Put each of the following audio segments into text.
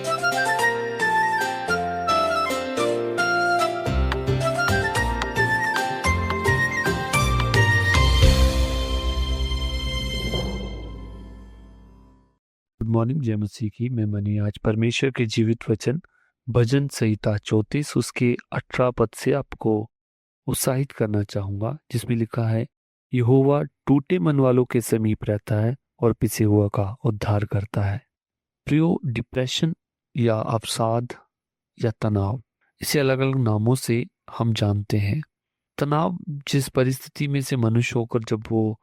Good morning. जय मसीह की। मैं मनी आज परमेश्वर के जीवित वचन भजन संहिता 34 उसके 18 पद से आपको उत्साहित करना चाहूंगा, जिसमें लिखा है, यहोवा टूटे मन वालों के समीप रहता है और पिसे हुआ का उद्धार करता है। प्रियो, डिप्रेशन या अवसाद या तनाव, इसे अलग अलग नामों से हम जानते हैं। तनाव जिस परिस्थिति में से मनुष्य होकर जब वो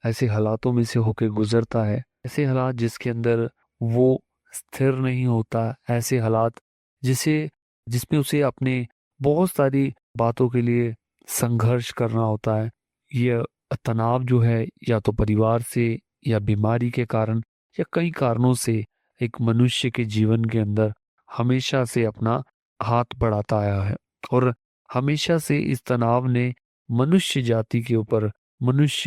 ऐसे हालातों में से होकर गुजरता है, ऐसे हालात जिसके अंदर वो स्थिर नहीं होता, ऐसे हालात जिसमें उसे अपने बहुत सारी बातों के लिए संघर्ष करना होता है। यह तनाव जो है या तो परिवार से या बीमारी के कारण या कई कारणों से एक मनुष्य के जीवन के अंदर हमेशा से अपना हाथ बढ़ाता आया है, और हमेशा से इस तनाव ने मनुष्य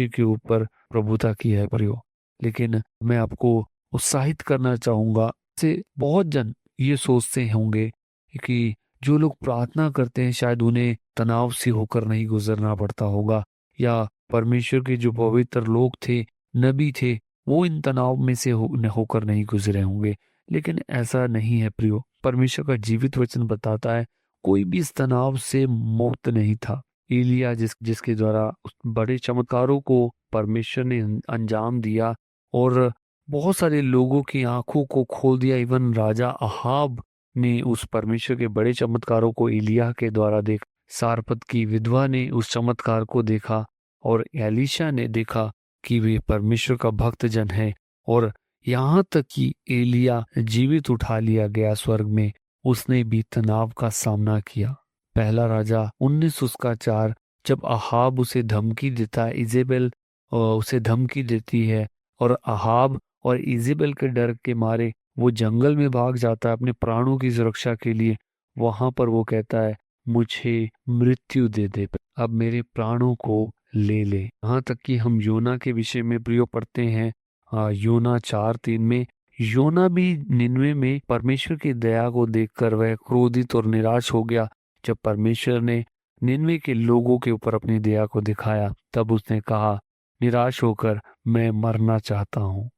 के ऊपर प्रभुता की है प्रियो। लेकिन मैं आपको उत्साहित करना चाहूंगा, से बहुत जन ये सोचते होंगे कि जो लोग प्रार्थना करते हैं शायद उन्हें तनाव से होकर नहीं गुजरना पड़ता होगा, या परमेश्वर के जो पवित्र लोग थे, नबी थे, वो इन तनाव में से होकर नहीं गुजरे होंगे। लेकिन ऐसा नहीं है प्रियो। परमेश्वर का जीवित वचन बताता है, कोई भी इस तनाव से मुक्त नहीं था। एलिया जिसके द्वारा उस बड़े चमत्कारों को परमेश्वर ने अंजाम दिया और बहुत सारे लोगों की आंखों को खोल दिया। इवन राजा अहाब ने उस परमेश्वर के बड़े चमत्कारों को एलिया के द्वारा देख, सारपत की विधवा ने उस चमत्कार को देखा, और एलीशा ने देखा कि वे परमेश्वर का भक्त जन है। और यहाँ तक कि एलिया जीवित उठा लिया गया स्वर्ग में, उसने भी तनाव का सामना किया। पहला राजा 19 उसका 4, जब अहाब उसे धमकी देता है, इजेबेल उसे धमकी देती है, और अहाब और इजेबेल के डर के मारे वो जंगल में भाग जाता है अपने प्राणों की सुरक्षा के लिए। वहां पर वो कहता है, मुझे मृत्यु दे दे, अब मेरे प्राणों को ले ले। यहाँ तक कि हम योना के विषय में प्रियो पढ़ते हैं, योना 4:3 में, योना भी निन्वे में परमेश्वर की दया को देखकर वह क्रोधित और निराश हो गया। जब परमेश्वर ने निन्वे के लोगों के ऊपर अपनी दया को दिखाया, तब उसने कहा, निराश होकर मैं मरना चाहता हूँ।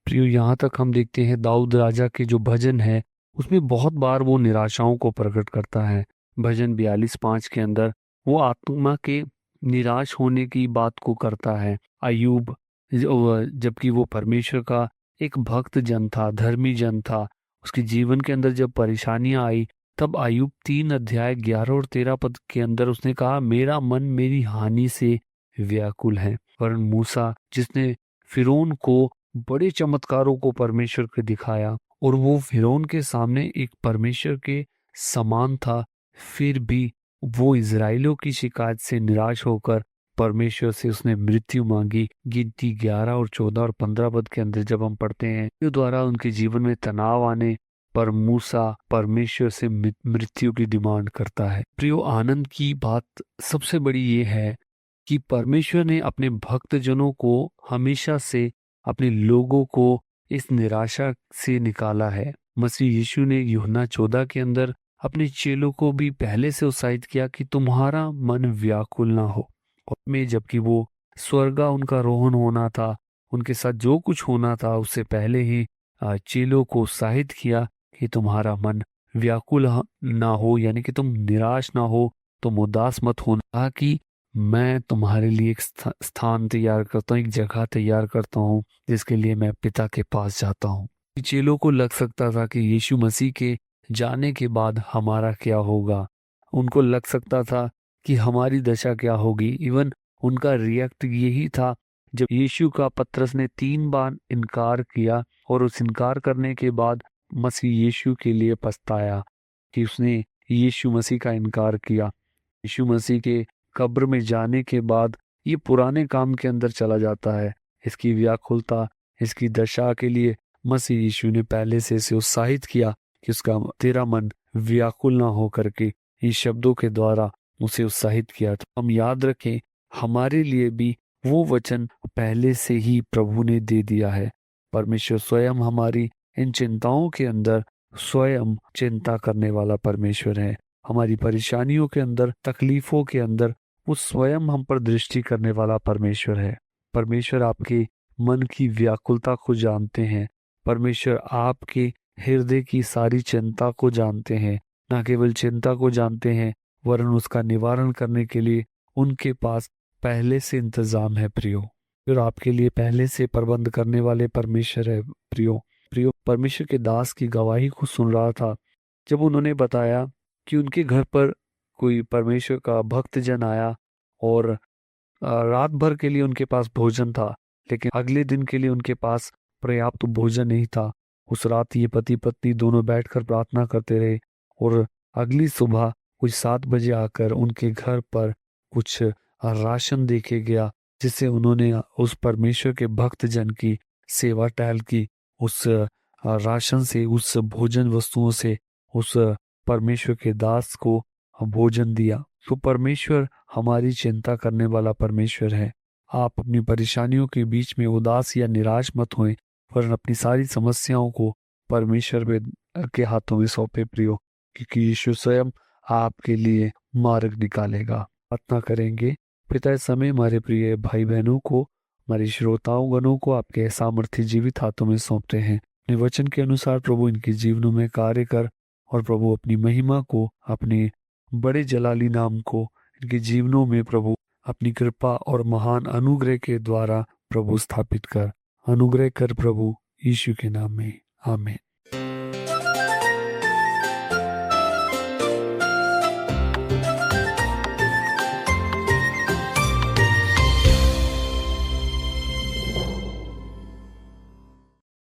प्रियो, यहाँ तक हम देखते हैं दाऊद राजा के जो भजन है उसमें बहुत बार वो निराशाओं को प्रकट करता है। भजन 42:5 के अंदर वो आत्मा के निराश होने की बात को करता है। अयूब, जबकि वो परमेश्वर का एक भक्त जन था, धर्मी जन था, उसके जीवन के अंदर जब परेशानियां आई, तब अयूब 3 अध्याय 11 और 13 पद के अंदर उसने कहा, मेरा मन मेरी हानि से व्याकुल है। वरन मूसा, जिसने फिरौन को बड़े चमत्कारों को परमेश्वर के दिखाया, और वो फिरौन के सामने एक परमेश्वर के समान था, फिर भी वो इजराइलियों की शिकायत से निराश होकर परमेश्वर से उसने मृत्यु मांगी। गिनती 11 और 14 और 15 पद के अंदर जब हम पढ़ते हैं, जो द्वारा उनके जीवन में तनाव आने पर मूसा परमेश्वर से मृत्यु की डिमांड करता है। प्रियो, आनंद की बात सबसे बड़ी ये है कि परमेश्वर ने अपने भक्तजनों को हमेशा से, अपने लोगों को इस निराशा से निकाला है। मसीह यीशु ने यूहन्ना 14 के अंदर अपने चेलों को भी पहले से उत्साहित किया कि तुम्हारा मन व्याकुल ना हो। और में जबकि वो स्वर्गा उनका रोहन होना था, उनके साथ जो कुछ होना था, उससे पहले ही चेलों को उत्साहित किया कि तुम्हारा मन व्याकुल ना हो, यानी कि तुम निराश ना हो, तुम उदास मत होना, कि मैं तुम्हारे लिए एक स्थान तैयार करता हूँ, एक जगह तैयार करता हूँ, जिसके लिए मैं पिता के पास जाता हूँ। चेलों को लग सकता था कि यीशु मसीह के जाने के बाद हमारा क्या होगा, उनको लग सकता था कि हमारी दशा क्या होगी। इवन उनका रिएक्ट यही था, जब यीशु का पतरस ने 3 बार इनकार किया, और उस इनकार करने के बाद मसीह यीशु के लिए पछताया कि उसने यीशु मसीह का इनकार किया। यीशु मसीह के कब्र में जाने के बाद ये पुराने काम के अंदर चला जाता है। इसकी व्याकुलता, इसकी दशा के लिए मसीह यीशु ने पहले से इसे उत्साहित किया कि उसका तेरा मन व्याकुल ना हो करके इन शब्दों के द्वारा उसे उत्साहित किया। तो हम याद रखें, हमारे लिए भी वो वचन पहले से ही प्रभु ने दे दिया है। परमेश्वर स्वयं हमारी इन चिंताओं के अंदर स्वयं चिंता करने वाला परमेश्वर है। हमारी परेशानियों के अंदर, तकलीफों के अंदर वो स्वयं हम पर दृष्टि करने वाला परमेश्वर है। परमेश्वर आपके मन की व्याकुलता को जानते हैं। परमेश्वर आपके हृदय की सारी चिंता को जानते हैं। न केवल चिंता को जानते हैं, वरन उसका निवारण करने के लिए उनके पास पहले से इंतजाम है प्रियो। और आपके लिए पहले से प्रबंध करने वाले परमेश्वर है प्रियो। प्रियो, परमेश्वर के दास की गवाही को सुन रहा था जब उन्होंने बताया कि उनके घर पर कोई परमेश्वर का भक्त जन आया और रात भर के लिए उनके पास भोजन था, लेकिन अगले दिन के लिए उनके पास पर्याप्त भोजन नहीं था। उस रात ये पति पत्नी दोनों बैठकर प्रार्थना करते रहे और अगली सुबह कुछ 7 बजे आकर उनके घर पर कुछ राशन देके गया, जिससे उन्होंने उस परमेश्वर के भक्त जन की सेवा टहल की। उस राशन से, उस भोजन वस्तुओं से उस परमेश्वर के दास को भोजन दिया। तो परमेश्वर हमारी चिंता करने वाला परमेश्वर है। आप अपनी परेशानियों के बीच में उदास या निराश मत होएं, वरन अपनी सारी समस्याओं को परमेश्वर के हाथों में सौंपे प्रियो, क्योंकि यीशु स्वयं आपके लिए मार्ग निकालेगा। प्रार्थना करेंगे। पिता, इस समय हमारे प्रिय भाई बहनों को, हमारे श्रोताओं गणों को आपके सामर्थ्य जीवित हाथों में सौंपते हैं। अपने वचन के अनुसार प्रभु इनके जीवनों में कार्य कर, और प्रभु अपनी महिमा को, अपने बड़े जलाली नाम को इनके जीवनों में प्रभु अपनी कृपा और महान अनुग्रह के द्वारा प्रभु स्थापित कर, अनुग्रह कर प्रभु, यीशु के नाम में, आमीन।